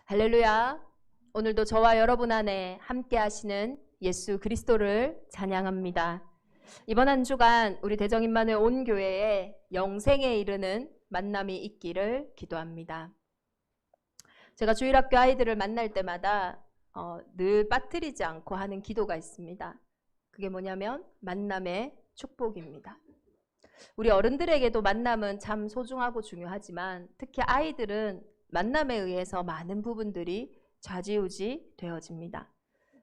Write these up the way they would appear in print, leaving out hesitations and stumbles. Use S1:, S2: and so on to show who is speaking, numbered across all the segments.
S1: 할렐루야. 오늘도 저와 여러분 안에 함께 하시는 예수 그리스도를 찬양합니다. 이번 한 주간 우리 대정인만의 온 교회에 영생에 이르는 만남이 있기를 기도합니다. 제가 주일학교 아이들을 만날 때마다 늘 빠뜨리지 않고 하는 기도가 있습니다. 그게 뭐냐면 만남의 축복입니다. 우리 어른들에게도 만남은 참 소중하고 중요하지만 특히 아이들은 만남에 의해서 많은 부분들이 좌지우지 되어집니다.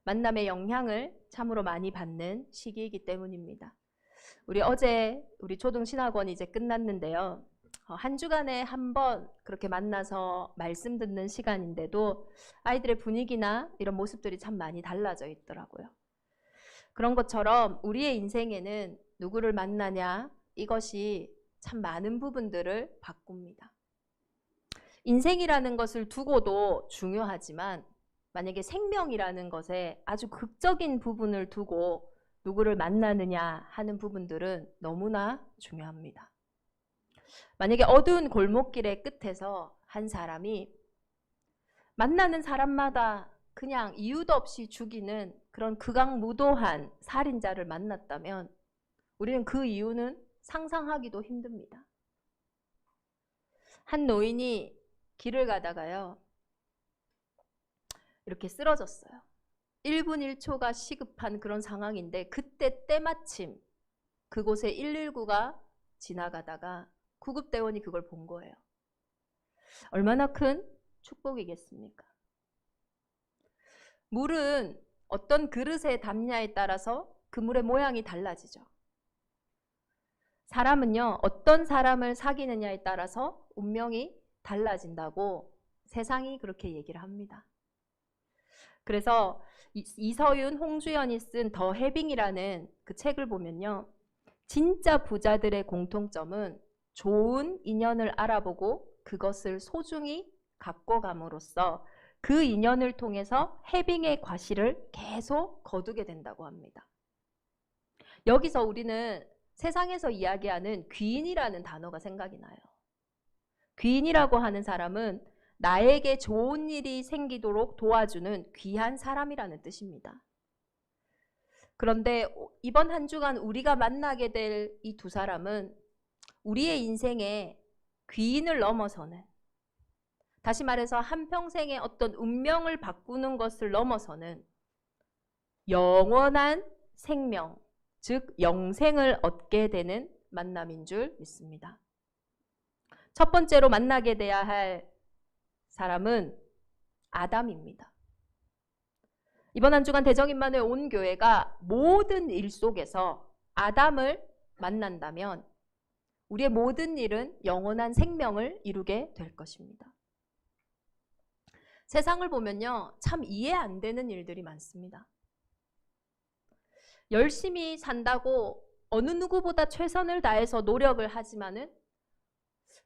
S1: 만남의 영향을 참으로 많이 받는 시기이기 때문입니다. 어제 우리 초등신학원이 이제 끝났는데요. 한 주간에 한 번 그렇게 만나서 말씀 듣는 시간인데도 아이들의 분위기나 이런 모습들이 참 많이 달라져 있더라고요. 그런 것처럼 우리의 인생에는 누구를 만나냐 이것이 참 많은 부분들을 바꿉니다. 인생이라는 것을 두고도 중요하지만 만약에 생명이라는 것에 아주 극적인 부분을 두고 누구를 만나느냐 하는 부분들은 너무나 중요합니다. 만약에 어두운 골목길의 끝에서 한 사람이 만나는 사람마다 그냥 이유도 없이 죽이는 그런 극악무도한 살인자를 만났다면 우리는 그 이유는 상상하기도 힘듭니다. 한 노인이 길을 가다가요, 이렇게 쓰러졌어요. 1분 1초가 시급한 그런 상황인데 그때 때마침 그곳에 119가 지나가다가 구급대원이 그걸 본 거예요. 얼마나 큰 축복이겠습니까? 물은 어떤 그릇에 담냐에 따라서 그 물의 모양이 달라지죠. 사람은요, 어떤 사람을 사귀느냐에 따라서 운명이 달라진다고 세상이 그렇게 얘기를 합니다. 그래서 이서윤, 홍주연이 쓴 더 해빙이라는 그 책을 보면요, 진짜 부자들의 공통점은 좋은 인연을 알아보고 그것을 소중히 갖고 감으로써 그 인연을 통해서 해빙의 과실을 계속 거두게 된다고 합니다. 여기서 우리는 세상에서 이야기하는 귀인이라는 단어가 생각이 나요. 귀인이라고 하는 사람은 나에게 좋은 일이 생기도록 도와주는 귀한 사람이라는 뜻입니다. 그런데 이번 한 주간 우리가 만나게 될 이 두 사람은 우리의 인생에 귀인을 넘어서는, 다시 말해서 한평생의 어떤 운명을 바꾸는 것을 넘어서는 영원한 생명, 즉 영생을 얻게 되는 만남인 줄 믿습니다. 첫 번째로 만나게 돼야 할 사람은 아담입니다. 이번 한 주간 대정인만의 온 교회가 모든 일 속에서 아담을 만난다면 우리의 모든 일은 영원한 생명을 이루게 될 것입니다. 세상을 보면요, 참 이해 안 되는 일들이 많습니다. 열심히 산다고 어느 누구보다 최선을 다해서 노력을 하지만은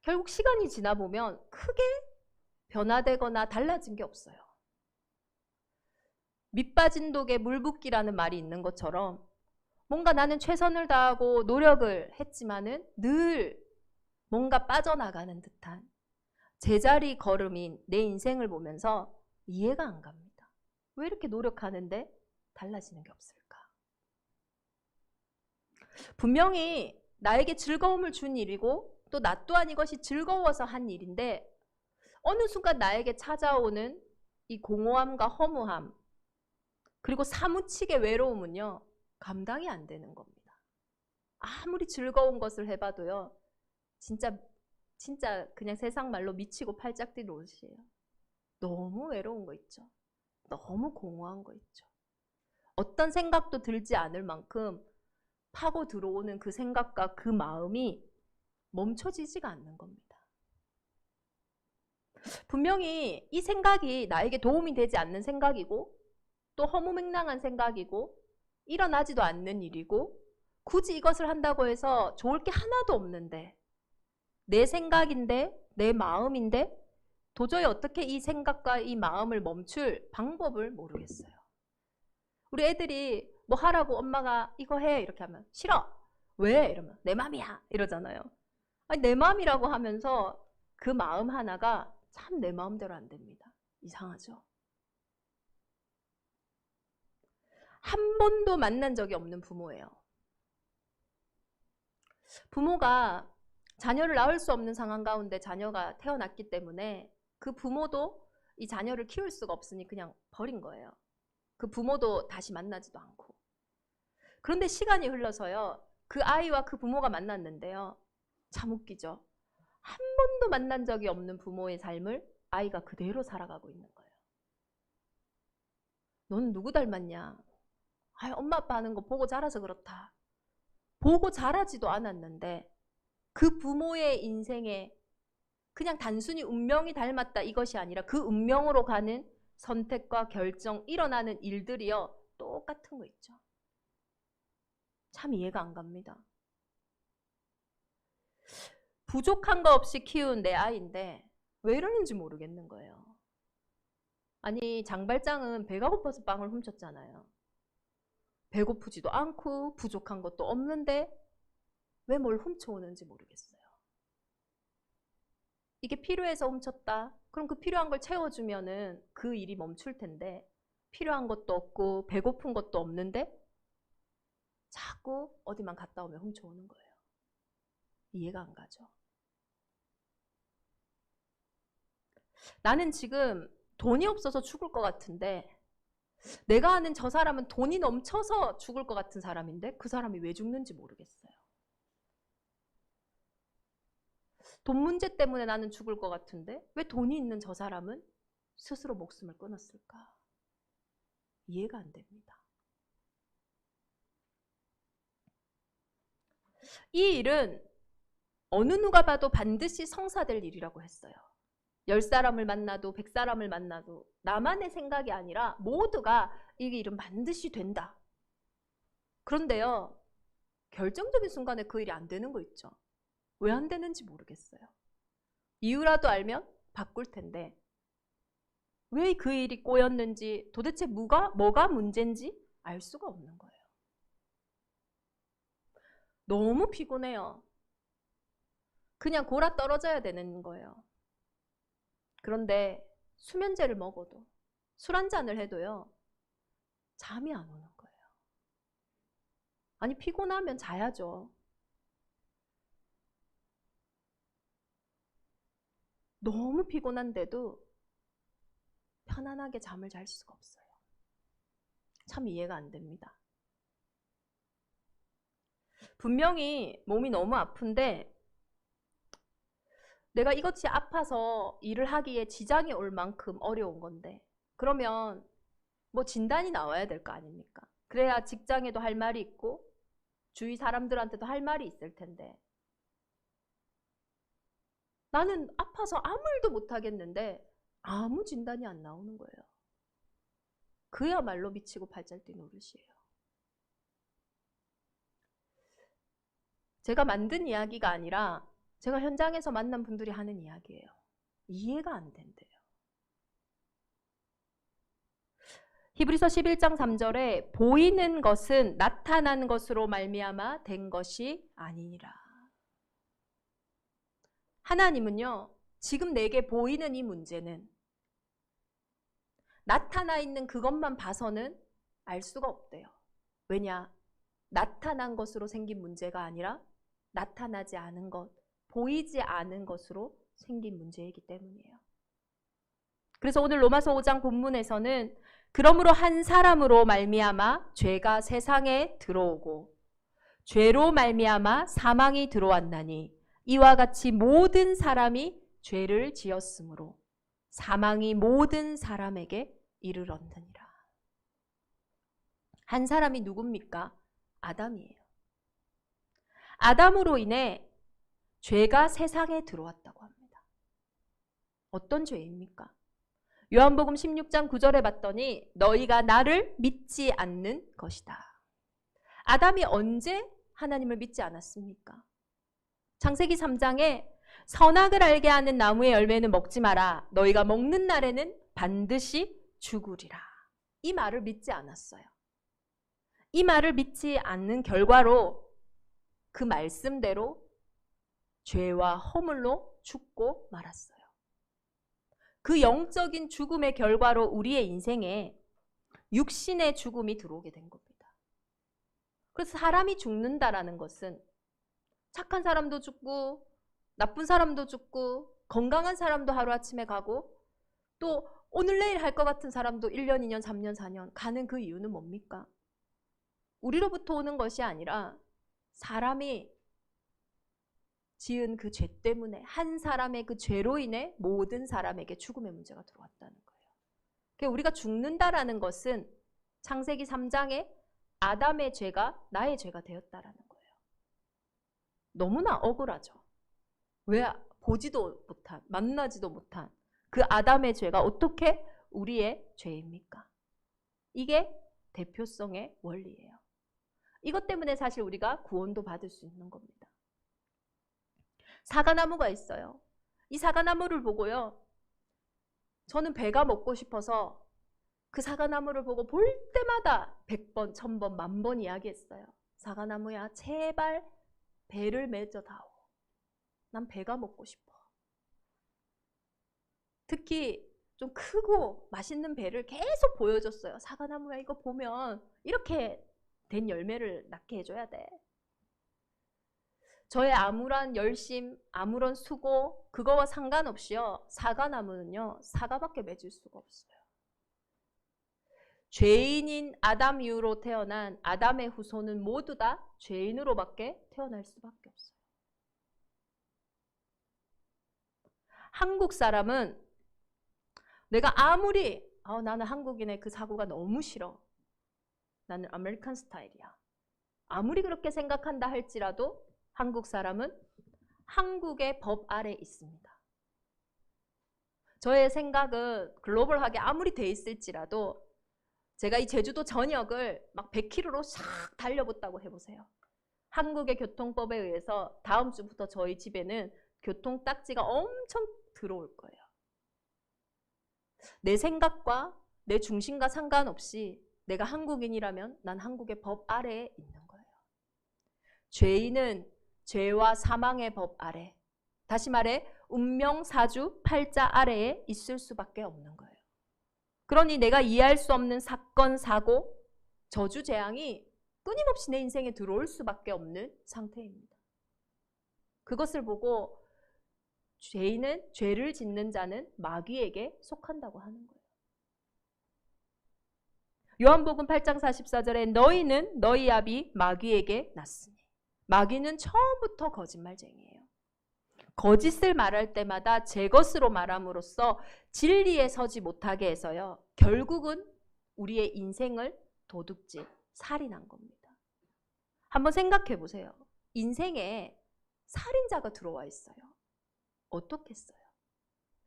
S1: 결국 시간이 지나 보면 크게 변화되거나 달라진 게 없어요. 밑 빠진 독에 물 붓기라는 말이 있는 것처럼 뭔가 나는 최선을 다하고 노력을 했지만은 늘 뭔가 빠져나가는 듯한 제자리 걸음인 내 인생을 보면서 이해가 안 갑니다. 왜 이렇게 노력하는데 달라지는 게 없을까? 분명히 나에게 즐거움을 준 일이고 또 나 또한 이것이 즐거워서 한 일인데 어느 순간 나에게 찾아오는 이 공허함과 허무함 그리고 사무치게 외로움은요, 감당이 안 되는 겁니다. 아무리 즐거운 것을 해봐도요, 진짜 그냥 세상 말로 미치고 팔짝 뛴 노릇이에요. 너무 외로운 거 있죠. 너무 공허한 거 있죠. 어떤 생각도 들지 않을 만큼 파고 들어오는 그 생각과 그 마음이 멈춰지지가 않는 겁니다. 분명히 이 생각이 나에게 도움이 되지 않는 생각이고 또 허무맹랑한 생각이고 일어나지도 않는 일이고 굳이 이것을 한다고 해서 좋을 게 하나도 없는데 내 생각인데 내 마음인데 도저히 어떻게 이 생각과 이 마음을 멈출 방법을 모르겠어요. 우리 애들이 뭐 하라고 엄마가 이거 해 이렇게 하면 싫어. 왜? 이러면 내 맘이야 이러잖아요. 아니, 내 맘이라고 하면서 그 마음 하나가 참 내 마음대로 안 됩니다. 이상하죠? 한 번도 만난 적이 없는 부모예요. 부모가 자녀를 낳을 수 없는 상황 가운데 자녀가 태어났기 때문에 그 부모도 이 자녀를 키울 수가 없으니 그냥 버린 거예요. 그 부모도 다시 만나지도 않고. 그런데 시간이 흘러서요. 그 아이와 그 부모가 만났는데요. 참 웃기죠. 한 번도 만난 적이 없는 부모의 삶을 아이가 그대로 살아가고 있는 거예요. 너는 누구 닮았냐? 아이, 엄마 아빠 하는 거 보고 자라서 그렇다. 보고 자라지도 않았는데 그 부모의 인생에 그냥 단순히 운명이 닮았다 이것이 아니라 그 운명으로 가는 선택과 결정, 일어나는 일들이요. 똑같은 거 있죠. 참 이해가 안 갑니다. 부족한 거 없이 키운 내 아이인데 왜 이러는지 모르겠는 거예요. 아니, 장발장은 배가 고파서 빵을 훔쳤잖아요. 배고프지도 않고 부족한 것도 없는데 왜 뭘 훔쳐오는지 모르겠어요. 이게 필요해서 훔쳤다. 그럼 그 필요한 걸 채워주면은 그 일이 멈출 텐데 필요한 것도 없고 배고픈 것도 없는데 자꾸 어디만 갔다 오면 훔쳐오는 거예요. 이해가 안 가죠. 나는 지금 돈이 없어서 죽을 것 같은데 내가 아는 저 사람은 돈이 넘쳐서 죽을 것 같은 사람인데 그 사람이 왜 죽는지 모르겠어요. 돈 문제 때문에 나는 죽을 것 같은데 왜 돈이 있는 저 사람은 스스로 목숨을 끊었을까? 이해가 안 됩니다. 이 일은 어느 누가 봐도 반드시 성사될 일이라고 했어요. 10사람을 만나도 100사람을 만나도 나만의 생각이 아니라 모두가 이 일은 반드시 된다. 그런데요. 결정적인 순간에 그 일이 안 되는 거 있죠. 왜 안 되는지 모르겠어요. 이유라도 알면 바꿀 텐데 왜 그 일이 꼬였는지 도대체 뭐가 문제인지 알 수가 없는 거예요. 너무 피곤해요. 그냥 골아 떨어져야 되는 거예요. 그런데 수면제를 먹어도 술 한 잔을 해도요. 잠이 안 오는 거예요. 아니 피곤하면 자야죠. 너무 피곤한데도 편안하게 잠을 잘 수가 없어요. 참 이해가 안 됩니다. 분명히 몸이 너무 아픈데 내가 이것이 아파서 일을 하기에 지장이 올 만큼 어려운 건데 그러면 뭐 진단이 나와야 될 거 아닙니까? 그래야 직장에도 할 말이 있고 주위 사람들한테도 할 말이 있을 텐데 나는 아파서 아무 일도 못 하겠는데 아무 진단이 안 나오는 거예요. 그야말로 미치고 팔짝 뛴 노릇이에요. 제가 만든 이야기가 아니라 제가 현장에서 만난 분들이 하는 이야기예요. 이해가 안 된대요. 히브리서 11장 3절에 보이는 것은 나타난 것으로 말미암아 된 것이 아니니라. 하나님은요. 지금 내게 보이는 이 문제는 나타나 있는 그것만 봐서는 알 수가 없대요. 왜냐? 나타난 것으로 생긴 문제가 아니라 나타나지 않은 것, 보이지 않은 것으로 생긴 문제이기 때문이에요. 그래서 오늘 로마서 5장 본문에서는 그러므로 한 사람으로 말미암아 죄가 세상에 들어오고 죄로 말미암아 사망이 들어왔나니 이와 같이 모든 사람이 죄를 지었으므로 사망이 모든 사람에게 이르렀느니라. 한 사람이 누굽니까? 아담이에요. 아담으로 인해 죄가 세상에 들어왔다고 합니다. 어떤 죄입니까? 요한복음 16장 9절에 봤더니 너희가 나를 믿지 않는 것이다. 아담이 언제 하나님을 믿지 않았습니까? 창세기 3장에 선악을 알게 하는 나무의 열매는 먹지 마라. 너희가 먹는 날에는 반드시 죽으리라. 이 말을 믿지 않았어요. 이 말을 믿지 않는 결과로 그 말씀대로 죄와 허물로 죽고 말았어요. 그 영적인 죽음의 결과로 우리의 인생에 육신의 죽음이 들어오게 된 겁니다. 그래서 사람이 죽는다라는 것은 착한 사람도 죽고 나쁜 사람도 죽고 건강한 사람도 하루아침에 가고 또 오늘 내일 할 것 같은 사람도 1년, 2년, 3년, 4년 가는 그 이유는 뭡니까? 우리로부터 오는 것이 아니라 사람이 지은 그 죄 때문에 한 사람의 그 죄로 인해 모든 사람에게 죽음의 문제가 들어왔다는 거예요. 그러니까 우리가 죽는다라는 것은 창세기 3장에 아담의 죄가 나의 죄가 되었다라는 거예요. 너무나 억울하죠. 왜 보지도 못한, 만나지도 못한 그 아담의 죄가 어떻게 우리의 죄입니까? 이게 대표성의 원리예요. 이것 때문에 사실 우리가 구원도 받을 수 있는 겁니다. 사과나무가 있어요. 이 사과나무를 보고요. 저는 배가 먹고 싶어서 그 사과나무를 보고 볼 때마다 100번, 1000번, 10,000번 이야기했어요. 사과나무야, 제발 배를 맺어다오. 난 배가 먹고 싶어. 특히 좀 크고 맛있는 배를 계속 보여줬어요. 사과나무야, 이거 보면 이렇게 된 열매를 낳게 해줘야 돼. 저의 아무런 열심, 아무런 수고 그거와 상관없이요. 사과나무는요. 사과밖에 맺을 수가 없어요. 죄인인 아담 이후로 태어난 아담의 후손은 모두 다 죄인으로밖에 태어날 수밖에 없어요. 한국 사람은 내가 아무리 나는 한국인의 그 사고가 너무 싫어. 나는 아메리칸 스타일이야. 아무리 그렇게 생각한다 할지라도 한국 사람은 한국의 법 아래 있습니다. 저의 생각은 글로벌하게 아무리 돼 있을지라도 제가 이 제주도 전역을 막 100km로 싹 달려봤다고 해보세요. 한국의 교통법에 의해서 다음 주부터 저희 집에는 교통 딱지가 엄청 들어올 거예요. 내 생각과 내 중심과 상관없이 내가 한국인이라면 난 한국의 법 아래에 있는 거예요. 죄인은 죄와 사망의 법 아래, 다시 말해 운명사주 팔자 아래에 있을 수밖에 없는 거예요. 그러니 내가 이해할 수 없는 사건, 사고, 저주, 재앙이 끊임없이 내 인생에 들어올 수밖에 없는 상태입니다. 그것을 보고 죄인은, 죄를 짓는 자는 마귀에게 속한다고 하는 거예요. 요한복음 8장 44절에 너희는 너희 아비 마귀에게 났으니. 마귀는 처음부터 거짓말쟁이에요. 거짓을 말할 때마다 제 것으로 말함으로써 진리에 서지 못하게 해서요. 결국은 우리의 인생을 도둑질, 살인한 겁니다. 한번 생각해 보세요. 인생에 살인자가 들어와 있어요. 어떻겠어요?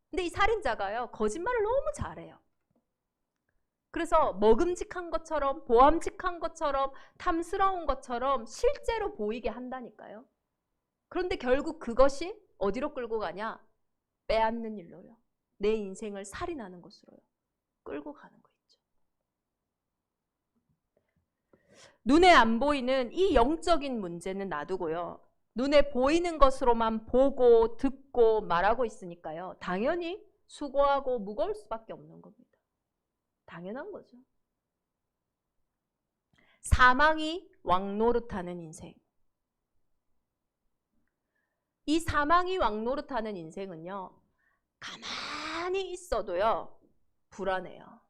S1: 근데 이 살인자가요. 거짓말을 너무 잘해요. 그래서 먹음직한 것처럼, 보암직한 것처럼, 탐스러운 것처럼 실제로 보이게 한다니까요. 그런데 결국 그것이 어디로 끌고 가냐? 빼앗는 일로요. 내 인생을 살인하는 것으로요. 끌고 가는 거 있죠. 눈에 안 보이는 이 영적인 문제는 놔두고요. 눈에 보이는 것으로만 보고 듣고 말하고 있으니까요. 당연히 수고하고 무거울 수밖에 없는 겁니다. 당연한 거죠. 사망이 왕노릇하는 인생. 이 사망이 왕노릇하는 인생은요. 가만히 있어도요. 불안해요.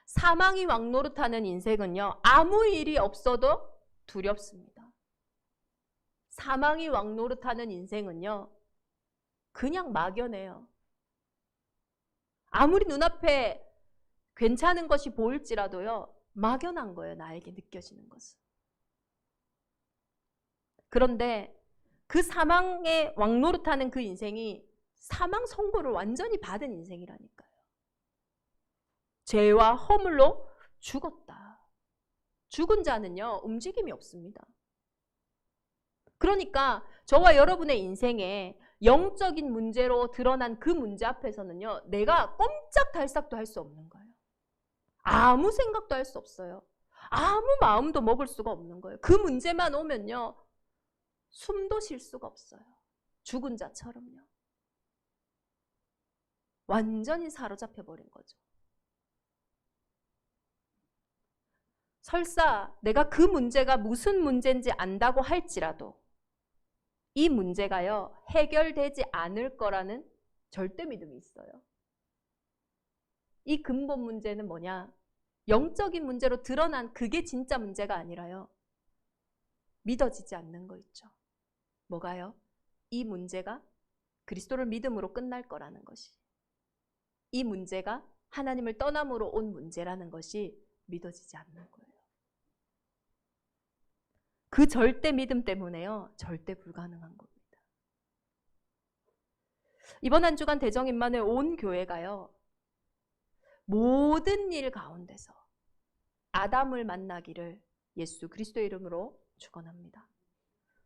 S1: 사망이 왕노릇하는 인생은요. 아무 일이 없어도 두렵습니다. 사망이 왕노릇하는 인생은요. 그냥 막연해요. 아무리 눈앞에 괜찮은 것이 보일지라도요. 막연한 거예요. 나에게 느껴지는 것은. 그런데 그 사망에 왕노릇하는 그 인생이 사망 선고를 완전히 받은 인생이라니까요. 죄와 허물로 죽었다. 죽은 자는요. 움직임이 없습니다. 그러니까 저와 여러분의 인생에 영적인 문제로 드러난 그 문제 앞에서는요. 내가 꼼짝달싹도 할 수 없는 거예요. 아무 생각도 할 수 없어요. 아무 마음도 먹을 수가 없는 거예요. 그 문제만 오면요. 숨도 쉴 수가 없어요. 죽은 자처럼요. 완전히 사로잡혀 버린 거죠. 설사 내가 그 문제가 무슨 문제인지 안다고 할지라도 이 문제가요, 해결되지 않을 거라는 절대 믿음이 있어요. 이 근본 문제는 뭐냐? 영적인 문제로 드러난 그게 진짜 문제가 아니라요, 믿어지지 않는 거 있죠. 뭐가요? 이 문제가 그리스도를 믿음으로 끝날 거라는 것이, 이 문제가 하나님을 떠남으로 온 문제라는 것이 믿어지지 않는 거예요. 그 절대 믿음 때문에요, 절대 불가능한 겁니다. 이번 한 주간 대정임만회 온 교회가요, 모든 일 가운데서 아담을 만나기를 예수 그리스도의 이름으로 축원합니다.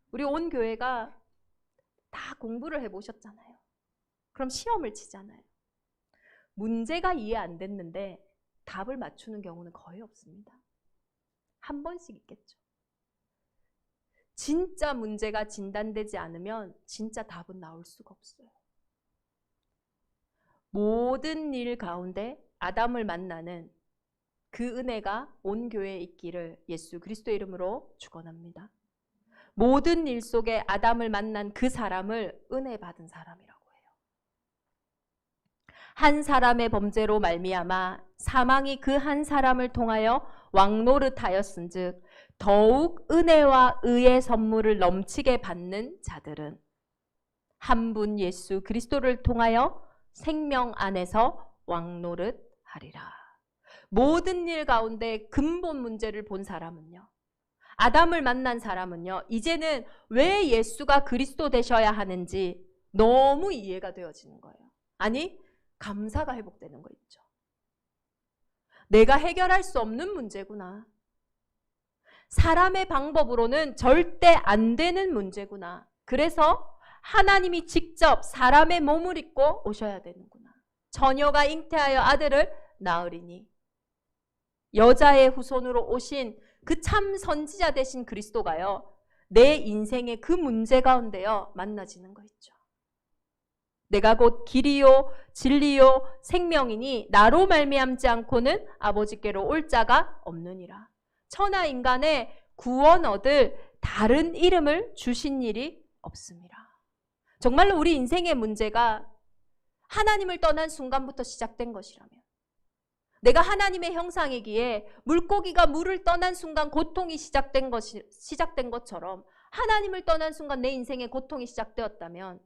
S1: 우리 온 교회가 다 공부를 해보셨잖아요. 그럼 시험을 치잖아요. 문제가 이해 안 됐는데 답을 맞추는 경우는 거의 없습니다. 한 번씩 있겠죠. 진짜 문제가 진단되지 않으면 진짜 답은 나올 수가 없어요. 모든 일 가운데 아담을 만나는 그 은혜가 온 교회에 있기를 예수 그리스도의 이름으로 축원합니다. 모든 일 속에 아담을 만난 그 사람을 은혜 받은 사람이라고 해요. 한 사람의 범죄로 말미암아 사망이 그 한 사람을 통하여 왕노릇하였은즉 더욱 은혜와 의의 선물을 넘치게 받는 자들은 한 분 예수 그리스도를 통하여 생명 안에서 왕노릇하리라. 모든 일 가운데 근본 문제를 본 사람은요, 아담을 만난 사람은요, 이제는 왜 예수가 그리스도 되셔야 하는지 너무 이해가 되어지는 거예요. 아니, 감사가 회복되는 거 있죠. 내가 해결할 수 없는 문제구나. 사람의 방법으로는 절대 안 되는 문제구나. 그래서 하나님이 직접 사람의 몸을 입고 오셔야 되는구나. 처녀가 잉태하여 아들을 낳으리니 여자의 후손으로 오신 그 참 선지자 되신 그리스도가요, 내 인생의 그 문제 가운데요 만나지는 거 있죠. 내가 곧 길이요 진리요 생명이니 나로 말미암지 않고는 아버지께로 올 자가 없느니라. 천하 인간의 구원 얻을 다른 이름을 주신 일이 없습니다. 정말로 우리 인생의 문제가 하나님을 떠난 순간부터 시작된 것이라면, 내가 하나님의 형상이기에 물고기가 물을 떠난 순간 고통이 시작된 것처럼 하나님을 떠난 순간 내 인생의 고통이 시작되었다면,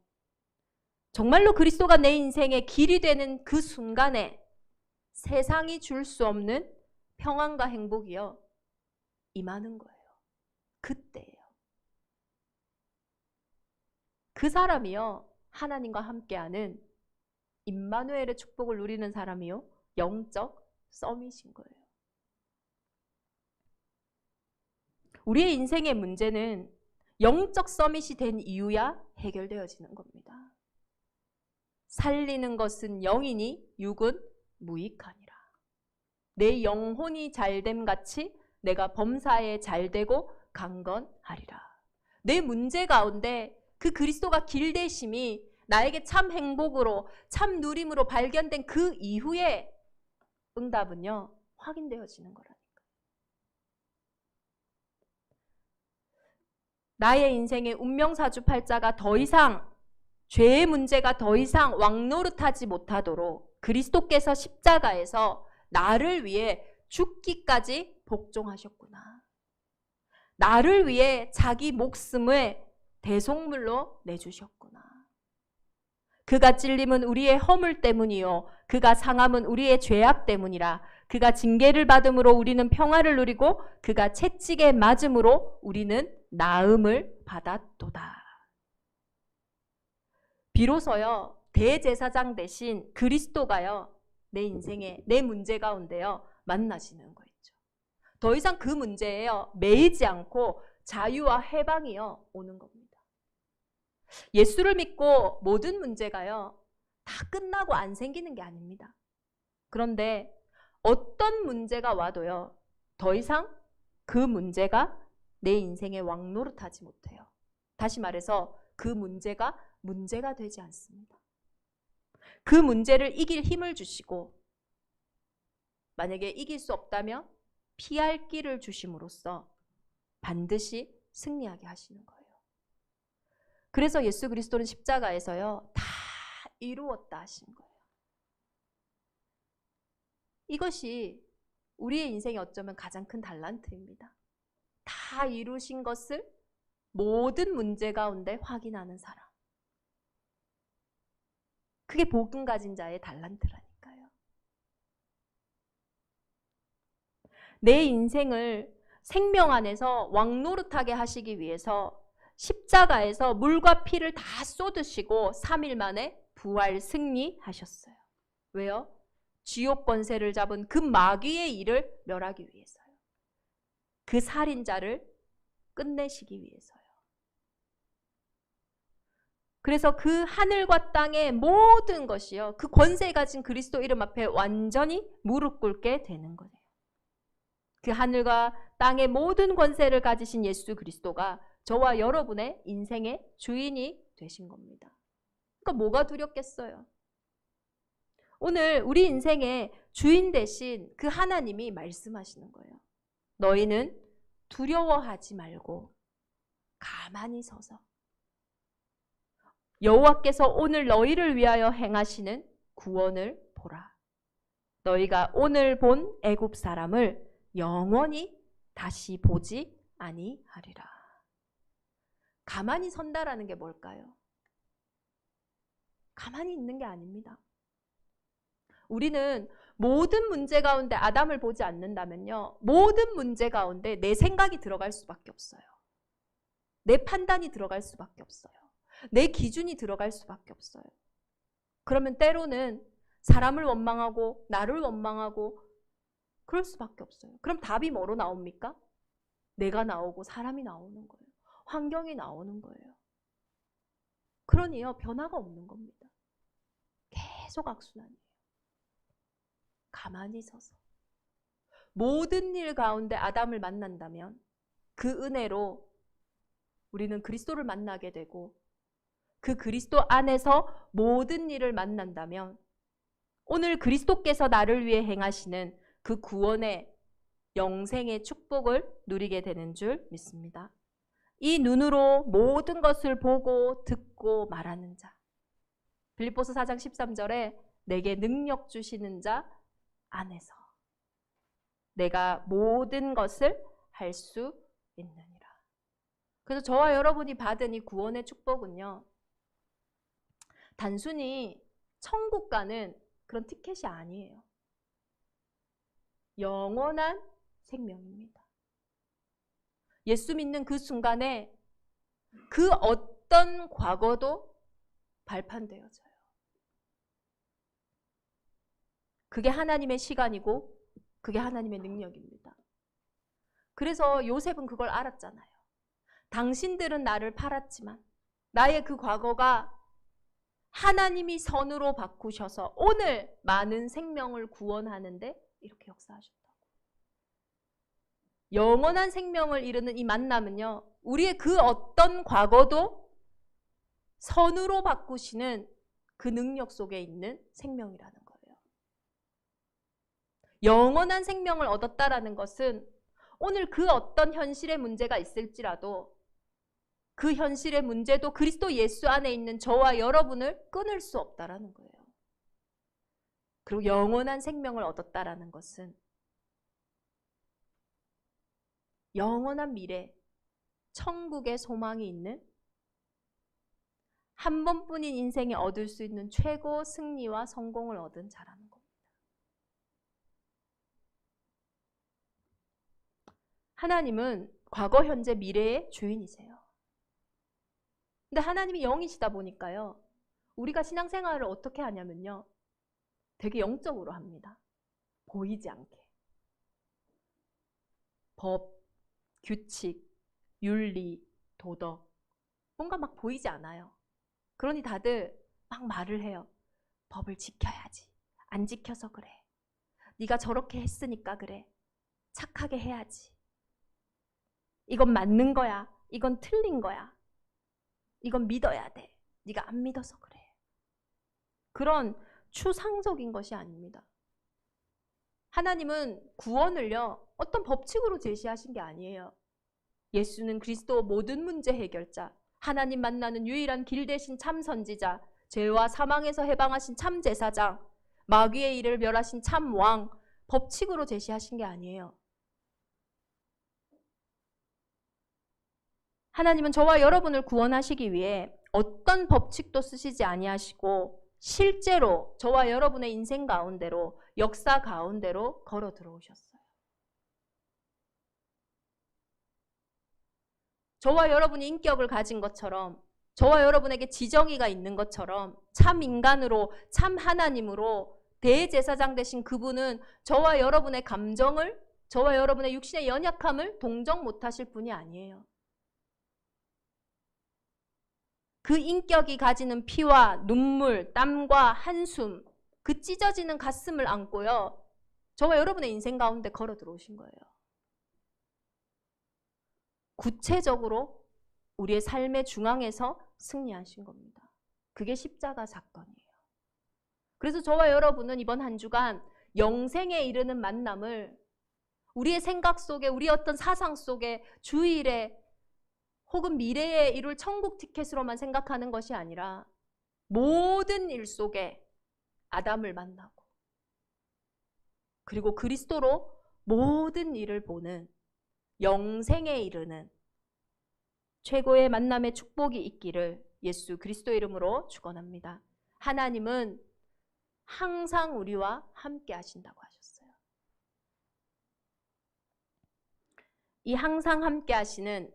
S1: 정말로 그리스도가 내 인생의 길이 되는 그 순간에 세상이 줄 수 없는 평안과 행복이요 임하는 거예요. 그때예요. 그 사람이요 하나님과 함께하는 임마누엘의 축복을 누리는 사람이요 영적 서밋인 거예요. 우리의 인생의 문제는 영적 서밋이 된 이유야 해결되어지는 겁니다. 살리는 것은 영이니 육은 무익하니라. 내 영혼이 잘됨 같이 내가 범사에 잘되고 강건하리라. 내 문제 가운데 그 그리스도가 길되심이 나에게 참 행복으로 참 누림으로 발견된 그 이후에 응답은요 확인되어지는 거라니까. 나의 인생의 운명사주팔자가 더 이상, 죄의 문제가 더 이상 왕노릇하지 못하도록 그리스도께서 십자가에서 나를 위해 죽기까지 복종하셨구나. 나를 위해 자기 목숨을 대속물로 내주셨구나. 그가 찔림은 우리의 허물 때문이요 그가 상함은 우리의 죄악 때문이라. 그가 징계를 받음으로 우리는 평화를 누리고 그가 채찍에 맞음으로 우리는 나음을 받았도다. 비로소요 대제사장 대신 그리스도가요 내 인생에 내 문제 가운데요 만나시는 거 있죠. 더 이상 그 문제에요 매이지 않고 자유와 해방이요 오는 겁니다. 예수를 믿고 모든 문제가요 다 끝나고 안 생기는 게 아닙니다. 그런데 어떤 문제가 와도요 더 이상 그 문제가 내 인생에 왕노릇하지 못해요. 다시 말해서 그 문제가 되지 않습니다. 그 문제를 이길 힘을 주시고 만약에 이길 수 없다면 피할 길을 주심으로써 반드시 승리하게 하시는 거예요. 그래서 예수 그리스도는 십자가에서요, 다 이루었다 하신 거예요. 이것이 우리의 인생에 어쩌면 가장 큰 달란트입니다. 다 이루신 것을 모든 문제 가운데 확인하는 사람. 그게 복음 가진 자의 달란트라니까요. 내 인생을 생명 안에서 왕노릇하게 하시기 위해서 십자가에서 물과 피를 다 쏟으시고 3일 만에 부활 승리하셨어요. 왜요? 지옥 권세를 잡은 그 마귀의 일을 멸하기 위해서요. 그 살인자를 끝내시기 위해서요. 그래서 그 하늘과 땅의 모든 것이요, 그 권세 가진 그리스도 이름 앞에 완전히 무릎 꿇게 되는 거예요. 그 하늘과 땅의 모든 권세를 가지신 예수 그리스도가 저와 여러분의 인생의 주인이 되신 겁니다. 그러니까 뭐가 두렵겠어요? 오늘 우리 인생의 주인 되신 그 하나님이 말씀하시는 거예요. 너희는 두려워하지 말고 가만히 서서 여호와께서 오늘 너희를 위하여 행하시는 구원을 보라. 너희가 오늘 본 애굽 사람을 영원히 다시 보지 아니하리라. 가만히 선다라는 게 뭘까요? 가만히 있는 게 아닙니다. 우리는 모든 문제 가운데 아담을 보지 않는다면요, 모든 문제 가운데 내 생각이 들어갈 수밖에 없어요. 내 판단이 들어갈 수밖에 없어요. 내 기준이 들어갈 수밖에 없어요. 그러면 때로는 사람을 원망하고 나를 원망하고 그럴 수밖에 없어요. 그럼 답이 뭐로 나옵니까? 내가 나오고 사람이 나오는 거예요. 환경이 나오는 거예요. 그러니요, 변화가 없는 겁니다. 계속 악순환이에요. 가만히 서서 모든 일 가운데 아담을 만난다면 그 은혜로 우리는 그리스도를 만나게 되고, 그 그리스도 안에서 모든 일을 만난다면 오늘 그리스도께서 나를 위해 행하시는 그 구원의 영생의 축복을 누리게 되는 줄 믿습니다. 이 눈으로 모든 것을 보고 듣고 말하는 자. 빌립보서 4장 13절에 내게 능력 주시는 자 안에서 내가 모든 것을 할 수 있느니라. 그래서 저와 여러분이 받은 이 구원의 축복은요, 단순히 천국 가는 그런 티켓이 아니에요. 영원한 생명입니다. 예수 믿는 그 순간에 그 어떤 과거도 발판되어져요. 그게 하나님의 시간이고 그게 하나님의 능력입니다. 그래서 요셉은 그걸 알았잖아요. 당신들은 나를 팔았지만 나의 그 과거가 하나님이 선으로 바꾸셔서 오늘 많은 생명을 구원하는데 이렇게 역사하셨다고. 영원한 생명을 이루는 이 만남은요, 우리의 그 어떤 과거도 선으로 바꾸시는 그 능력 속에 있는 생명이라는 거예요. 영원한 생명을 얻었다라는 것은 오늘 그 어떤 현실의 문제가 있을지라도 그 현실의 문제도 그리스도 예수 안에 있는 저와 여러분을 끊을 수 없다라는 거예요. 그리고 영원한 생명을 얻었다라는 것은 영원한 미래, 천국의 소망이 있는 한 번뿐인 인생에 얻을 수 있는 최고 승리와 성공을 얻은 자라는 겁니다. 하나님은 과거, 현재, 미래의 주인이세요. 근데 하나님이 영이시다 보니까요, 우리가 신앙생활을 어떻게 하냐면요, 되게 영적으로 합니다. 보이지 않게. 법, 규칙, 윤리, 도덕, 뭔가 막 보이지 않아요. 그러니 다들 막 말을 해요. 법을 지켜야지. 안 지켜서 그래. 네가 저렇게 했으니까 그래. 착하게 해야지. 이건 맞는 거야. 이건 틀린 거야. 이건 믿어야 돼. 네가 안 믿어서 그래. 그런 추상적인 것이 아닙니다. 하나님은 구원을요, 어떤 법칙으로 제시하신 게 아니에요. 예수는 그리스도 모든 문제 해결자, 하나님 만나는 유일한 길 대신 참 선지자, 죄와 사망에서 해방하신 참 제사장, 마귀의 일을 멸하신 참 왕, 법칙으로 제시하신 게 아니에요. 하나님은 저와 여러분을 구원하시기 위해 어떤 법칙도 쓰시지 아니하시고 실제로 저와 여러분의 인생 가운데로, 역사 가운데로 걸어 들어오셨어요. 저와 여러분이 인격을 가진 것처럼, 저와 여러분에게 지정의가 있는 것처럼 참 인간으로, 참 하나님으로 대제사장 되신 그분은 저와 여러분의 감정을, 저와 여러분의 육신의 연약함을 동정 못하실 분이 아니에요. 그 인격이 가지는 피와 눈물, 땀과 한숨, 그 찢어지는 가슴을 안고요, 저와 여러분의 인생 가운데 걸어 들어오신 거예요. 구체적으로 우리의 삶의 중앙에서 승리하신 겁니다. 그게 십자가 사건이에요. 그래서 저와 여러분은 이번 한 주간 영생에 이르는 만남을 우리의 생각 속에, 우리의 어떤 사상 속에 주일에 혹은 미래에 이룰 천국 티켓으로만 생각하는 것이 아니라 모든 일 속에 아담을 만나고 그리고 그리스도로 모든 일을 보는 영생에 이르는 최고의 만남의 축복이 있기를 예수 그리스도 이름으로 축원합니다. 하나님은 항상 우리와 함께 하신다고 하셨어요. 이 항상 함께 하시는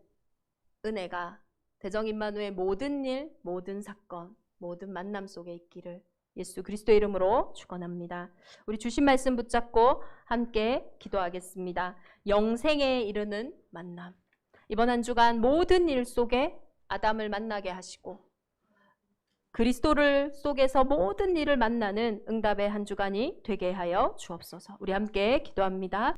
S1: 은혜가 대정 임마누엘 모든 일, 모든 사건, 모든 만남 속에 있기를 예수 그리스도 이름으로 축원합니다. 우리 주신 말씀 붙잡고 함께 기도하겠습니다. 영생에 이르는 만남. 이번 한 주간 모든 일 속에 아담을 만나게 하시고 그리스도를 속에서 모든 일을 만나는 응답의 한 주간이 되게 하여 주옵소서. 우리 함께 기도합니다.